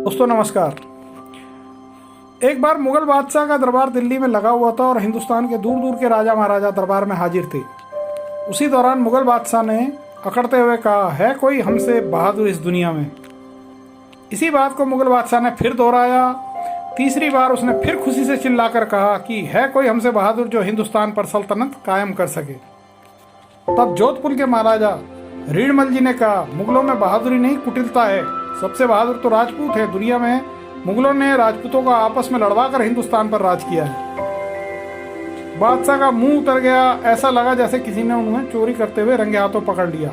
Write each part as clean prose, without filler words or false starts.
दोस्तों नमस्कार। एक बार मुगल बादशाह का दरबार दिल्ली में लगा हुआ था और हिंदुस्तान के दूर दूर के राजा महाराजा दरबार में हाजिर थे। उसी दौरान मुगल बादशाह ने अकड़ते हुए कहा, है कोई हमसे बहादुर इस दुनिया में। इसी बात को मुगल बादशाह ने फिर दोहराया। तीसरी बार उसने फिर खुशी से चिल्लाकर कहा कि है कोई हमसे बहादुर जो हिंदुस्तान पर सल्तनत कायम कर सके। तब जोधपुर के महाराजा रीडमल जी ने कहा, मुगलों में बहादुरी नहीं कुटिलता है, सबसे बहादुर तो राजपूत है। दुनिया में मुगलों ने राजपूतों को आपस में लड़वा कर हिंदुस्तान पर राज किया है। बादशाह का मुंह उतर गया। ऐसा लगा जैसे किसी ने उन्हें चोरी करते हुए रंगे हाथों पकड़ लिया।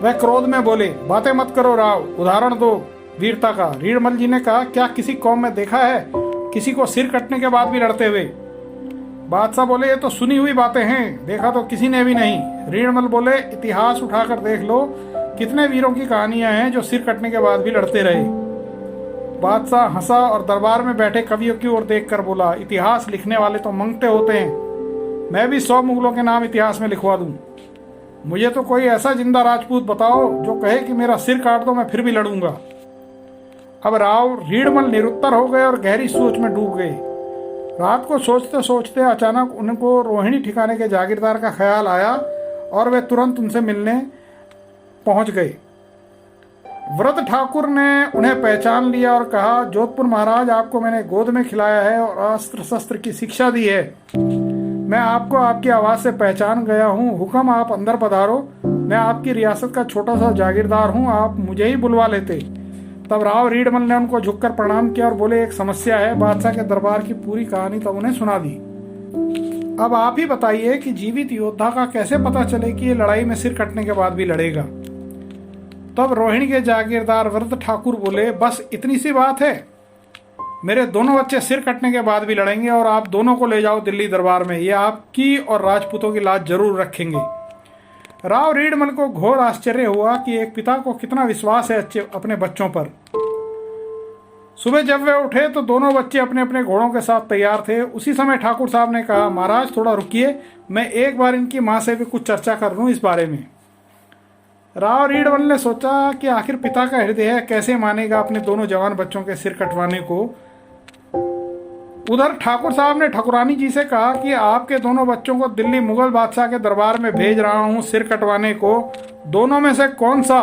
वह क्रोध में बोले, बातें मत करो राव, उदाहरण दो वीरता का। रीडमल जी ने कहा, क्या किसी कौम में देखा है किसी को सिर कटने के बाद भी लड़ते हुए? बादशाह बोले, ये तो सुनी हुई बातें हैं, देखा तो किसी ने भी नहीं। रीडमल बोले, इतिहास उठाकर देख लो, कितने वीरों की कहानियां हैं जो सिर कटने के बाद भी लड़ते रहे। बादशाह हंसा और दरबार में बैठे कवियों की ओर देखकर बोला, इतिहास लिखने वाले तो मंगते होते हैं, मैं भी 100 मुगलों के नाम इतिहास में लिखवा दूं। मुझे तो कोई ऐसा जिंदा राजपूत बताओ जो कहे कि मेरा सिर काट दो, मैं फिर भी लड़ूंगा। अब राव रीडमल निरुत्तर हो गए और गहरी सोच में डूब गए। रात को सोचते सोचते अचानक उनको रोहिणी ठिकाने के जागीरदार का ख्याल आया और वे तुरंत उनसे मिलने पहुंच गए। व्रत ठाकुर ने उन्हें पहचान लिया और कहा, जोधपुर महाराज, आपको मैंने गोद में खिलाया है और अस्त्र शस्त्र की शिक्षा दी है। मैं आपको आपकी आवाज से पहचान गया हूँ। हुक्म, आप अंदर पधारो। मैं आपकी रियासत का छोटा सा जागीरदार हूँ, आप मुझे ही बुलवा लेते। तब राव रीडमल ने उनको झुककर प्रणाम किया और बोले, एक समस्या है। बादशाह के दरबार की पूरी कहानी तब उन्हें सुना दी। अब आप ही बताइए कि जीवित योद्धा का कैसे पता चले कि ये लड़ाई में सिर कटने के बाद भी लड़ेगा। तब रोहिणी के जागीरदार व्रत ठाकुर बोले, बस इतनी सी बात है, मेरे दोनों बच्चे सिर कटने के बाद भी लड़ेंगे और आप दोनों को ले जाओ दिल्ली दरबार में, ये आपकी और राजपूतों की लाज जरूर रखेंगे। राव रीडमल को घोर आश्चर्य हुआ कि एक पिता को कितना विश्वास है अपने बच्चों पर। सुबह जब वे उठे तो दोनों बच्चे अपने अपने घोड़ों के साथ तैयार थे। उसी समय ठाकुर साहब ने कहा, महाराज थोड़ा रुकिए, मैं एक बार इनकी माँ से भी कुछ चर्चा कर लूं इस बारे में। राव रीडमल ने सोचा कि आखिर पिता का हृदय है, कैसे मानेगा अपने दोनों जवान बच्चों के सिर कटवाने को। उधर ठाकुर साहब ने ठाकुरानी जी से कहा कि आपके दोनों बच्चों को दिल्ली मुगल बादशाह के दरबार में भेज रहा हूं सिर कटवाने को। दोनों में से कौन सा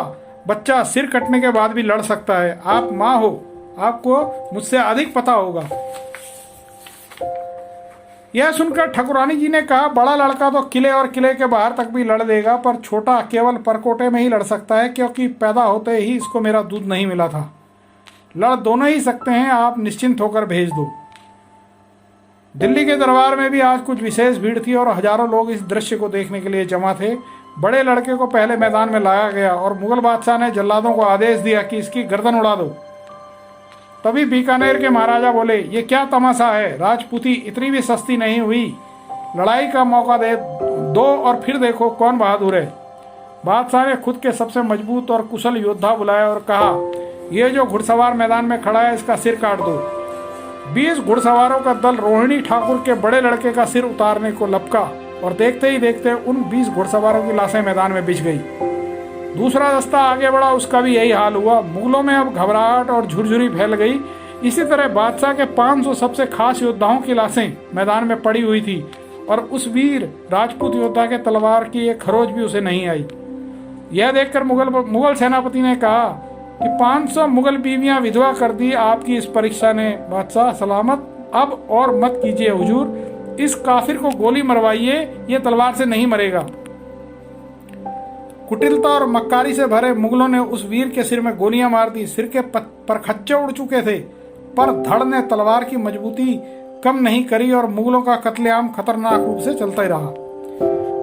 बच्चा सिर कटने के बाद भी लड़ सकता है? आप माँ हो, आपको मुझसे अधिक पता होगा। यह सुनकर ठाकुरानी जी ने कहा, बड़ा लड़का तो किले और किले के बाहर तक भी लड़ देगा, पर छोटा केवल परकोटे में ही लड़ सकता है, क्योंकि पैदा होते ही इसको मेरा दूध नहीं मिला था। लड़ दोनों ही सकते हैं, आप निश्चिंत होकर भेज दो। दिल्ली के दरबार में भी आज कुछ विशेष भीड़ थी और हजारों लोग इस दृश्य को देखने के लिए जमा थे। बड़े लड़के को पहले मैदान में लाया गया और मुगल बादशाह ने जल्लादों को आदेश दिया कि इसकी गर्दन उड़ा दो। तभी बीकानेर के महाराजा बोले, ये क्या तमाशा है, राजपूती इतनी भी सस्ती नहीं हुई, लड़ाई का मौका दे दो और फिर देखो कौन बहादुर है। बादशाह ने खुद के सबसे मजबूत और कुशल योद्धा बुलाया और कहा, ये जो घुड़सवार मैदान में खड़ा है इसका सिर काट दो। 20 घुड़सवारों का दल रोहिणी ठाकुर के बड़े लड़के का सिर उतारने को लपका और देखते ही देखते उन 20 घुड़सवारों की लाशें मैदान में बिछ गई। दूसरा दस्ता आगे बढ़ा, उसका भी यही हाल हुआ। मुगलों में अब घबराहट और झुरझुरी फैल गई। इसी तरह बादशाह के 500 सबसे खास योद्धाओं की लाशें मैदान में पड़ी हुई थी और उस वीर राजपूत योद्धा के तलवार की एक खरोच भी उसे नहीं आई। यह देखकर मुगल सेनापति ने कहा कि 500 मुगल बीवियां विधवा कर दी आपकी इस परीक्षा ने। बादशाह सलामत, अब और मत कीजिए हुजूर, इस काफिर को गोली मरवाइए, ये तलवार से नहीं मरेगा। कुटिलता और मक्कारी से भरे मुगलों ने उस वीर के सिर में गोलियां मार दी। सिर के परखच्चे उड़ चुके थे, पर धड़ ने तलवार की मजबूती कम नहीं करी और मुगलों का कत्लेआम खतरनाक रूप से चलता ही रहा।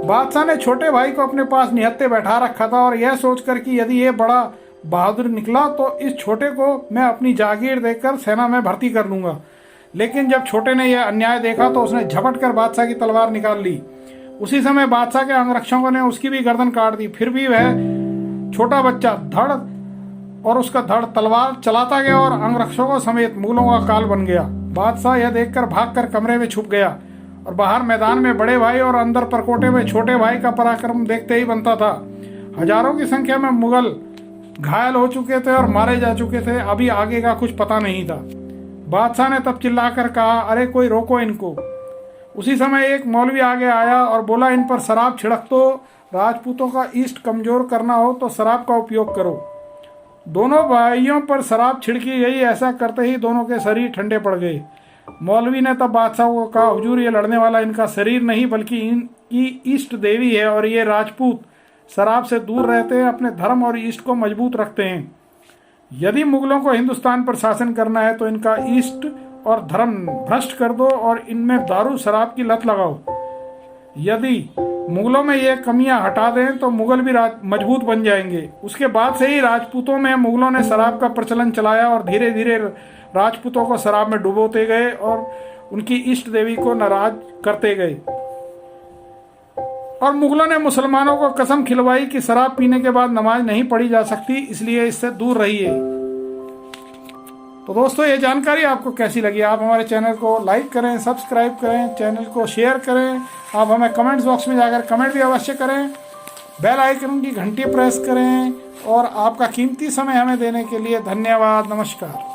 बादशाह ने छोटे भाई को अपने पास निहत्ते बैठा रखा था और यह सोचकर कि यदि ये बड़ा बहादुर निकला तो इस छोटे को मैं अपनी जागीर देकर सेना में भर्ती कर लूंगा। लेकिन जब छोटे ने यह अन्याय देखा तो उसने झपट कर बादशाह की तलवार निकाल ली। उसी समय बादशाह के अंगरक्षकों ने उसकी भी गर्दन काट दी। फिर भी वह छोटा बच्चा धड़ और उसका धड़ तलवार चलाता गया और अंगरक्षकों समेत मुगलों का काल बन गया। बादशाह यह देखकर भागकर कमरे में छुप गया और बाहर मैदान में बड़े भाई और अंदर परकोटे में छोटे भाई का पराक्रम देखते ही बनता था। हजारों की संख्या में मुगल घायल हो चुके थे और मारे जा चुके थे। अभी आगे का कुछ पता नहीं था। बादशाह ने तब चिल्लाकर कहा, अरे कोई रोको इनको। उसी समय एक मौलवी आगे आया और बोला, इन पर शराब छिड़क दो। राजपूतों का ईस्ट कमजोर करना हो तो शराब का उपयोग करो। दोनों भाइयों पर शराब छिड़की गई। ऐसा करते ही दोनों के शरीर ठंडे पड़ गए। मौलवी ने तब बादशाह को कहा, हुजूर, ये लड़ने वाला इनका शरीर नहीं बल्कि इनकी ईष्ट देवी है, और ये राजपूत शराब से दूर रहते हैं, अपने धर्म और ईष्ट को मजबूत रखते हैं। यदि मुगलों को हिंदुस्तान पर शासन करना है तो इनका ईष्ट और धर्म भ्रष्ट कर दो और इनमें दारू शराब की लत लगाओ। यदि मुगलों में ये कमियां हटा दें तो मुगल भी मजबूत बन जाएंगे। उसके बाद से ही राजपूतों में मुगलों ने शराब का प्रचलन चलाया और धीरे धीरे राजपूतों को शराब में डुबोते गए और उनकी इष्ट देवी को नाराज करते गए। और मुगलों ने मुसलमानों को कसम खिलवाई कि शराब पीने के बाद नमाज नहीं पढ़ी जा सकती, इसलिए इससे दूर रहिए। तो दोस्तों, ये जानकारी आपको कैसी लगी? आप हमारे चैनल को लाइक करें, सब्सक्राइब करें, चैनल को शेयर करें। आप हमें कमेंट्स बॉक्स में जाकर कमेंट भी अवश्य करें। बेल आइकन की घंटी प्रेस करें। और आपका कीमती समय हमें देने के लिए धन्यवाद। नमस्कार।